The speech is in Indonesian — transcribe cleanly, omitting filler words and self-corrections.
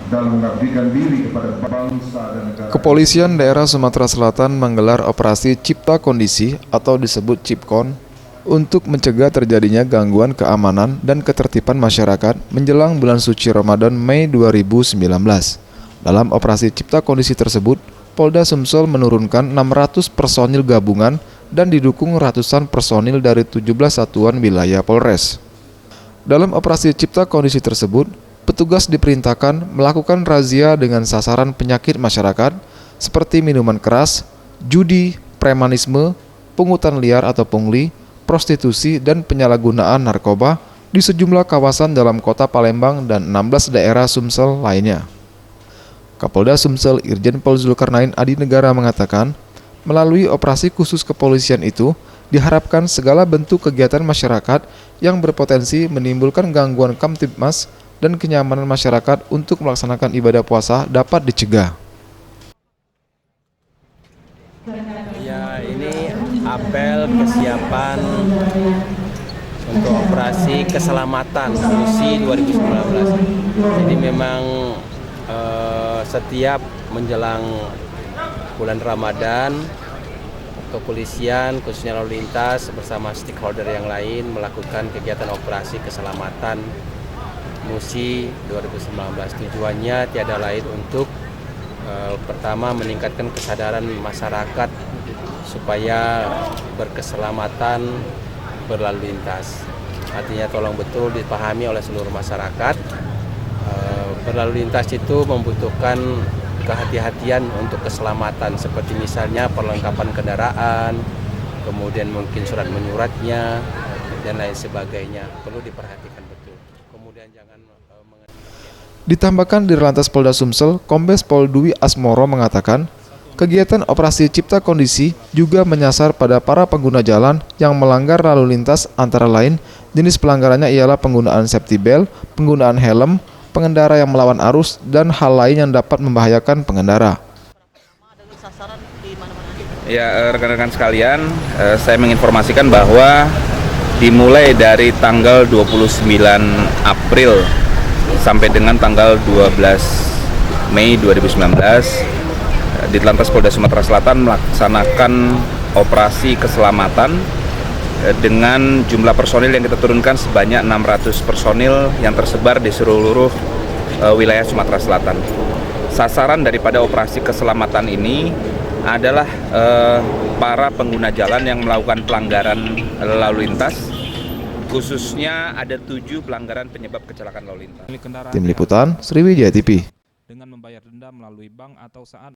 dalam mengabdikan diri kepada bangsa dan negara. Kepolisian Daerah Sumatera Selatan menggelar operasi Cipta Kondisi atau disebut Cipkon untuk mencegah terjadinya gangguan keamanan dan ketertiban masyarakat menjelang bulan suci Ramadan Mei 2019. Dalam operasi Cipta Kondisi tersebut, Polda Sumsel menurunkan 600 personil gabungan dan didukung ratusan personil dari 17 satuan wilayah Polres. Dalam operasi Cipta Kondisi tersebut, petugas diperintahkan melakukan razia dengan sasaran penyakit masyarakat seperti minuman keras, judi, premanisme, pungutan liar atau pungli, prostitusi, dan penyalahgunaan narkoba di sejumlah kawasan dalam kota Palembang dan 16 daerah Sumsel lainnya. Kapolda Sumsel Irjen Pol Zulkarnain Adi Negara mengatakan, melalui operasi khusus kepolisian itu, diharapkan segala bentuk kegiatan masyarakat yang berpotensi menimbulkan gangguan Kamtibmas dan kenyamanan masyarakat untuk melaksanakan ibadah puasa dapat dicegah. Ya, ini apel kesiapan untuk operasi keselamatan MUSI 2019. Jadi memang setiap menjelang bulan Ramadan, kepolisian khususnya lalu lintas bersama stakeholder yang lain melakukan kegiatan operasi keselamatan MUSI 2019. Tujuannya tiada lain untuk pertama meningkatkan kesadaran masyarakat supaya berkeselamatan berlalu lintas. Artinya tolong betul dipahami oleh seluruh masyarakat. Berlalu lintas itu membutuhkan kehati-hatian untuk keselamatan seperti misalnya perlengkapan kendaraan, kemudian mungkin surat menyuratnya dan lain sebagainya perlu diperhatikan betul. Kemudian jangan Ditambahkan Dirlantas Polda Sumsel, Kombes Pol Dwi Asmoro mengatakan, kegiatan operasi Cipta Kondisi juga menyasar pada para pengguna jalan yang melanggar lalu lintas antara lain jenis pelanggarannya ialah penggunaan safety belt, penggunaan helm, pengendara yang melawan arus, dan hal lain yang dapat membahayakan pengendara. Ya, rekan-rekan sekalian, saya menginformasikan bahwa dimulai dari tanggal 29 April sampai dengan tanggal 12 Mei 2019, Ditlantas Polda Sumatera Selatan melaksanakan operasi keselamatan dengan jumlah personil yang kita turunkan sebanyak 600 personil yang tersebar di seluruh wilayah Sumatera Selatan. Sasaran daripada operasi keselamatan ini adalah para pengguna jalan yang melakukan pelanggaran lalu lintas, khususnya ada 7 pelanggaran penyebab kecelakaan lalu lintas. Tim Liputan, Sriwijaya TV. Dengan membayar denda melalui bank atau saat